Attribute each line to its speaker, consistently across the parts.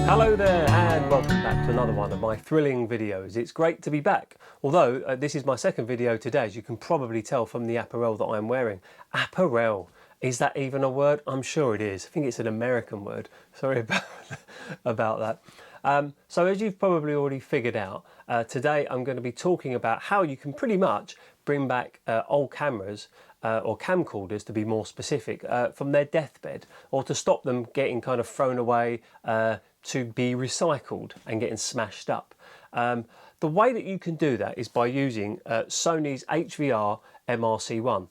Speaker 1: Hello there and welcome back to another one of my thrilling videos. It's great to be back, although this is my second video today, as you can probably tell from the apparel that I'm wearing. Apparel, is that even a word? I'm sure it is. I think it's an American word. Sorry about that. So as you've probably already figured out, today I'm going to be talking about how you can pretty much bring back old cameras or camcorders, to be more specific, from their deathbed, or to stop them getting kind of thrown away to be recycled and getting smashed up. The way that you can do that is by using Sony's HVR MRC1.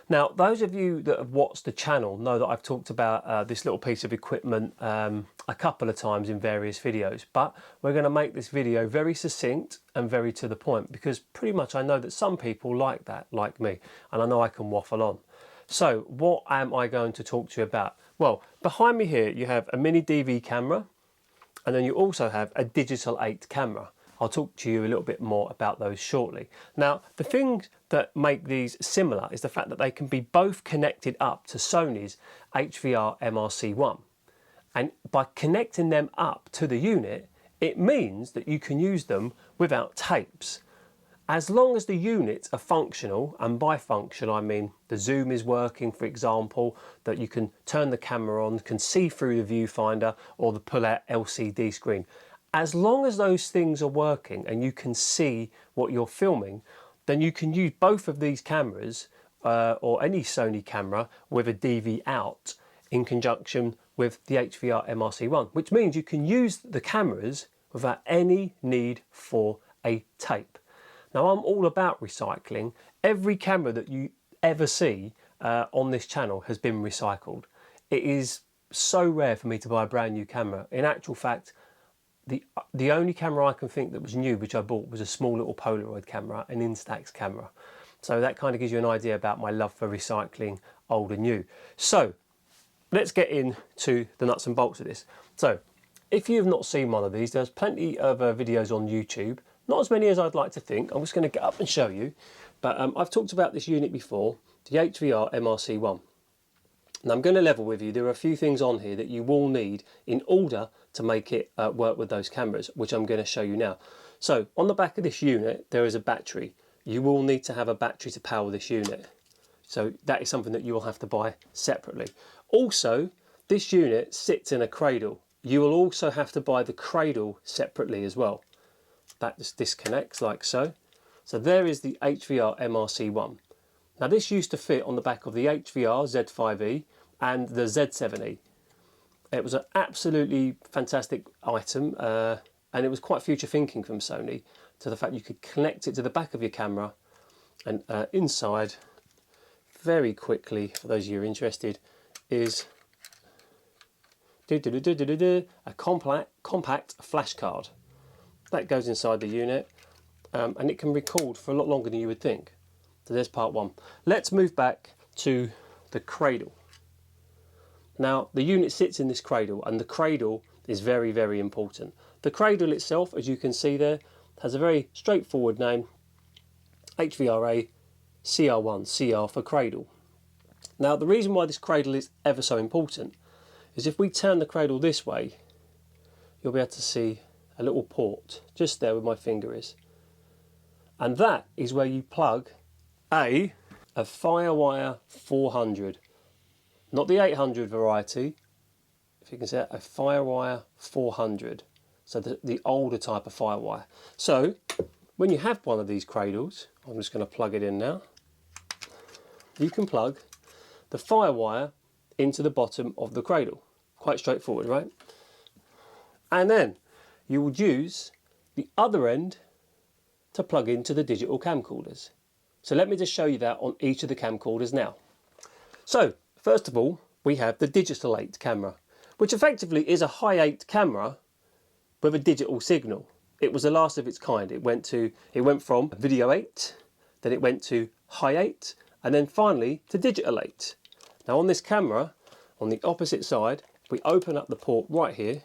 Speaker 1: Now, those of you that have watched the channel know that I've talked about this little piece of equipment a couple of times in various videos, but we're going to make this video very succinct and very to the point, because pretty much I know that some people like that, like me, and I know I can waffle on. So what am I going to talk to you about? Well, behind me here you have a mini DV camera, and then you also have a digital 8 camera. I'll talk to you a little bit more about those shortly. Now, the things that make these similar is the fact that they can be both connected up to Sony's HVR MRC1. And by connecting them up to the unit, it means that you can use them without tapes. As long as the units are functional, and by functional I mean the zoom is working, for example, that you can turn the camera on, can see through the viewfinder or the pull-out LCD screen. As long as those things are working and you can see what you're filming, then you can use both of these cameras or any Sony camera with a DV out in conjunction with the HVR MRC1, which means you can use the cameras without any need for a tape. Now, I'm all about recycling. Every camera that you ever see on this channel has been recycled. It is so rare for me to buy a brand new camera. In actual fact, the only camera I can think that was new, which I bought, was a small little Polaroid camera, an Instax camera. So that kind of gives you an idea about my love for recycling old and new. So let's get into the nuts and bolts of this. So if you have not seen one of these, there's plenty of videos on YouTube. Not as many as I'd like to think. I'm just going to get up and show you. But I've talked about this unit before, the HVR MRC1. And I'm going to level with you. There are a few things on here that you will need in order to make it work with those cameras, which I'm going to show you now. So on the back of this unit, there is a battery. You will need to have a battery to power this unit. So that is something that you will have to buy separately. Also, this unit sits in a cradle. You will also have to buy the cradle separately as well. That just disconnects like so. So there is the HVR MRC1. Now this used to fit on the back of the HVR Z5E and the Z7E. It was an absolutely fantastic item, and it was quite future thinking from Sony, to the fact you could connect it to the back of your camera, and inside, very quickly, for those of you who are interested, is a compact flash card. That goes inside the unit, and it can record for a lot longer than you would think. So there's part one. Let's move back to the cradle. Now the unit sits in this cradle, and the cradle is very, very important. The cradle itself, as you can see there, has a very straightforward name, HVRA CR1, CR for cradle. Now the reason why this cradle is ever so important is if we turn the cradle this way, you'll be able to see a little port just there where my finger is, and that is where you plug a Firewire 400, not the 800 variety, if you can see it, a Firewire 400, so the older type of Firewire. So when you have one of these cradles, I'm just going to plug it in now, you can plug the Firewire into the bottom of the cradle. Quite straightforward, right? And then you would use the other end to plug into the digital camcorders. So let me just show you that on each of the camcorders now. So first of all, we have the digital 8 camera, which effectively is a high 8 camera with a digital signal. It was the last of its kind. It went from video 8, then it went to high 8, and then finally to digital 8. Now on this camera, on the opposite side, we open up the port right here,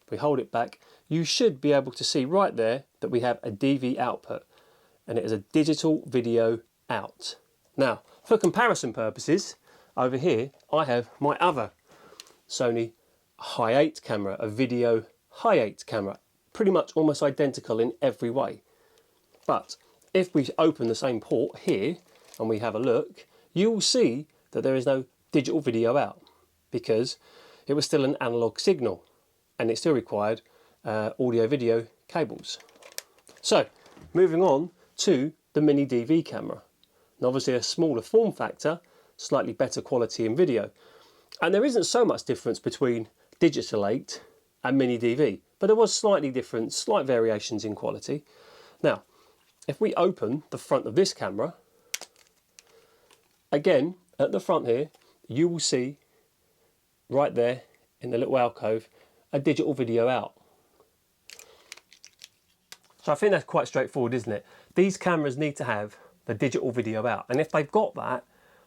Speaker 1: we hold it back, you should be able to see right there that we have a DV output, and it is a digital video out. Now, for comparison purposes, over here I have my other Sony high 8 camera, a video Hi8 camera, pretty much almost identical in every way. But if we open the same port here and we have a look, you will see that there is no digital video out because it was still an analog signal and it still required audio video cables. So moving on to the mini DV camera, and obviously a smaller form factor, slightly better quality in video, and there isn't so much difference between Digital 8 and mini DV, but there was slightly different, slight variations in quality. Now if we open the front of this camera, again at the front here you will see right there in the little alcove a digital video out. So I think that's quite straightforward, isn't it? These cameras need to have the digital video out, and if they've got that,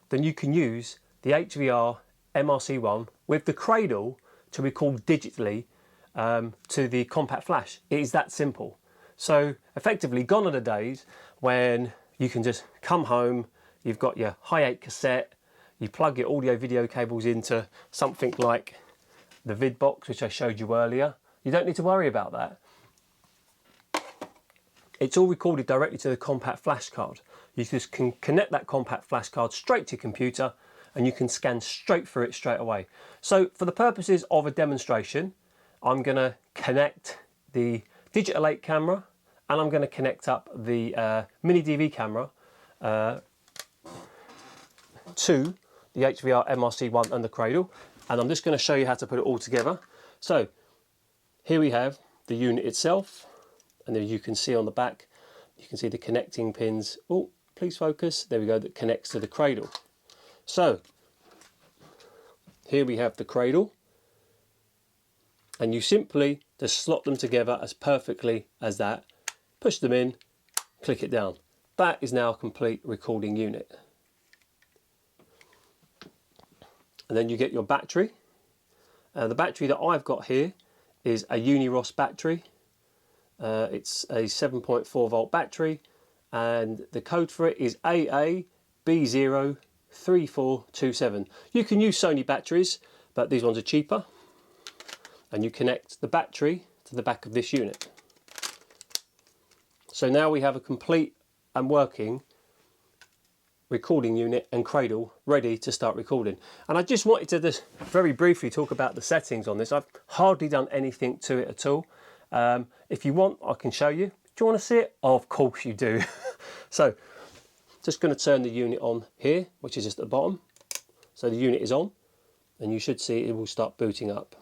Speaker 1: then you can use the HVR MRC1 with the cradle to record digitally to the compact flash. It is that simple. So effectively gone are the days when you can just come home, you've got your Hi8 cassette, you plug your audio video cables into something like the vid box which I showed you earlier. You don't need to worry about that. It's all recorded directly to the compact flash card. You just can connect that compact flash card straight to your computer and you can scan straight through it straight away. So for the purposes of a demonstration, I'm going to connect the Digital 8 camera and I'm going to connect up the mini DV camera to the HVR MRC1 and the cradle, and I'm just going to show you how to put it all together. So here we have the unit itself, and then you can see on the back, you can see the connecting pins. Oh, please focus. There we go, that connects to the cradle. So here we have the cradle, and you simply just slot them together as perfectly as that, push them in, click it down. That is now a complete recording unit. And then you get your battery. The battery that I've got here is a Uniross battery. It's a 7.4 volt battery, and the code for it is AA B03427. You can use Sony batteries, but these ones are cheaper. And you connect the battery to the back of this unit. So now we have a complete and working recording unit and cradle ready to start recording. And I just wanted to just very briefly talk about the settings on this. I've hardly done anything to it at all. If you want, I can show you. Do you want to see it? Oh, of course you do. So just going to turn the unit on here, which is just at the bottom. So the unit is on and you should see it will start booting up.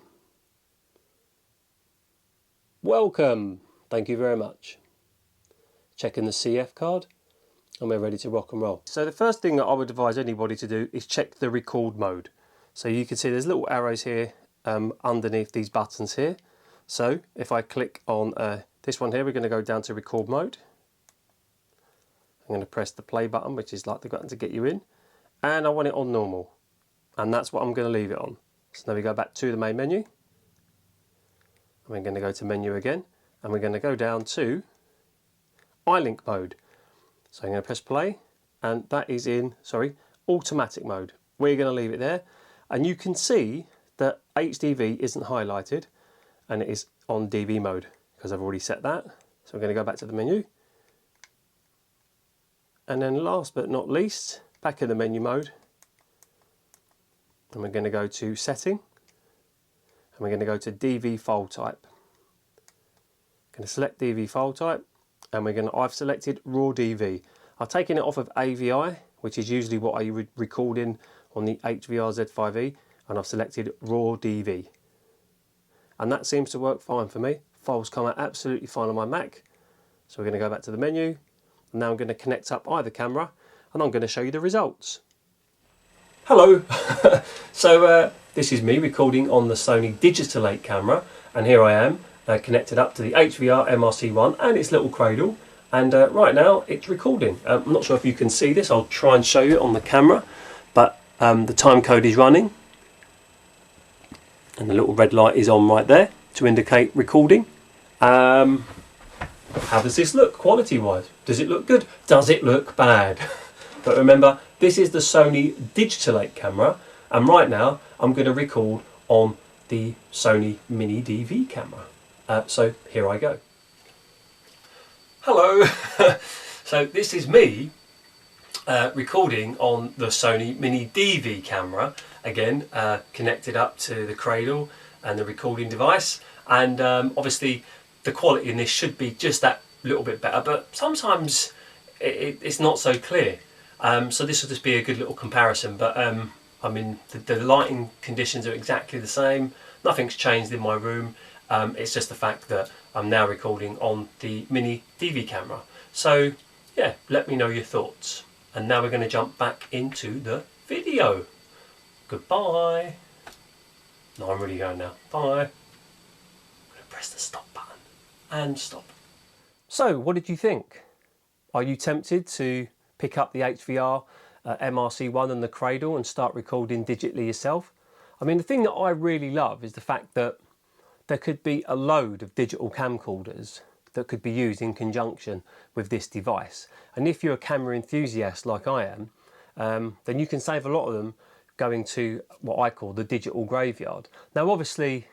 Speaker 1: Welcome, thank you very much. Checking the CF card and we're ready to rock and roll. So the first thing that I would advise anybody to do is check the record mode. So you can see there's little arrows here underneath these buttons here. So if I click on this one here, we're going to go down to record mode. I'm going to press the play button, which is like the button to get you in, and I want it on normal, and that's what I'm going to leave it on. So now we go back to the main menu, and we're going to go to menu again, and we're going to go down to iLink mode. So I'm going to press play, and that is in, automatic mode. We're going to leave it there, and you can see that HDV isn't highlighted, and it is on DV mode because I've already set that. So I'm going to go back to the menu, and then last but not least, back in the menu mode, and we're going to go to setting, and we're going to go to DV file type. I'm going to select DV file type, and I've selected raw DV. I've taken it off of AVI, which is usually what I would record in on the HVR Z5E, and I've selected raw DV. And that seems to work fine for me. Files come out absolutely fine on my Mac. So we're going to go back to the menu. And now I'm going to connect up either camera, and I'm going to show you the results. Hello! So this is me recording on the Sony Digital 8 camera, and here I am connected up to the HVR MRC1 and its little cradle, and right now it's recording. I'm not sure if you can see this. I'll try and show you it on the camera, but the time code is running. And the little red light is on right there to indicate recording. How does this look quality wise? Does it look good? Does it look bad? But remember, this is the Sony Digital 8 camera, and right now I'm going to record on the Sony Mini DV camera. So here I go. Hello! So this is me recording on the Sony Mini DV camera, again connected up to the cradle and the recording device, and obviously the quality in this should be just that little bit better, but sometimes it's not so clear. So this will just be a good little comparison, but I mean the lighting conditions are exactly the same, nothing's changed in my room. It's just the fact that I'm now recording on the Mini DV camera. So yeah, let me know your thoughts. And now we're going to jump back into the video. Goodbye. No, I'm really going now. Bye. I'm going to press the stop button and stop. So what did you think? Are you tempted to pick up the HVR MRC1 and the cradle and start recording digitally yourself? I mean, the thing that I really love is the fact that there could be a load of digital camcorders that could be used in conjunction with this device. And if you're a camera enthusiast like I am, then you can save a lot of them going to what I call the digital graveyard. Now obviously,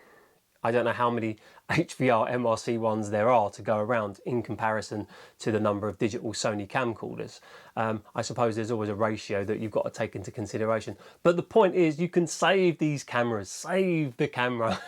Speaker 1: I don't know how many HVR MRC1s there are to go around in comparison to the number of digital Sony camcorders. I suppose there's always a ratio that you've got to take into consideration. But the point is, you can save these cameras, save the camera.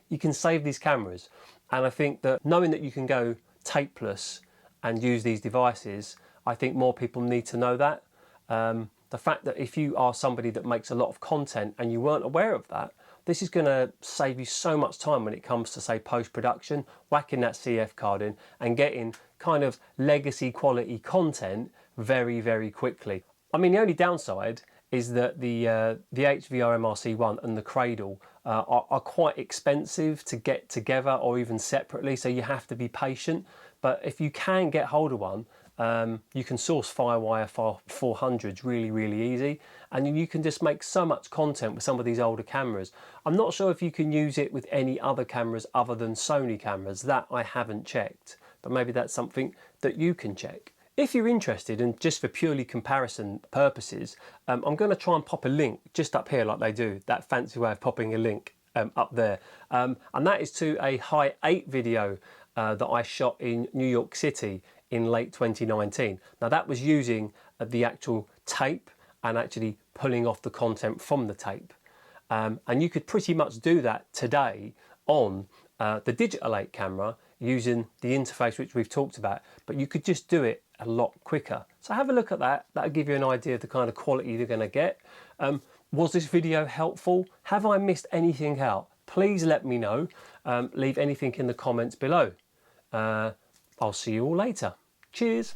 Speaker 1: You can save these cameras. And I think that knowing that you can go tapeless and use these devices, I think more people need to know that. The fact that if you are somebody that makes a lot of content and you weren't aware of that, this is going to save you so much time when it comes to, say, post-production, whacking that CF card in and getting kind of legacy quality content very, very quickly. I mean, the only downside is that the HVR MRC1 and the cradle are quite expensive to get together or even separately, so you have to be patient. But if you can get hold of one, you can source Firewire 400s really, really easy, and you can just make so much content with some of these older cameras. I'm not sure if you can use it with any other cameras other than Sony cameras. That I haven't checked, but maybe that's something that you can check. If you're interested, and just for purely comparison purposes, I'm going to try and pop a link just up here like they do, that fancy way of popping a link up there. And that is to a High 8 video that I shot in New York City in late 2019. Now that was using the actual tape and actually pulling off the content from the tape. And you could pretty much do that today on the Digital 8 camera using the interface which we've talked about, but you could just do it a lot quicker. So have a look at that. That'll give you an idea of the kind of quality you're going to get. Was this video helpful? Have I missed anything out? Please let me know. Leave anything in the comments below. I'll see you all later. Cheers.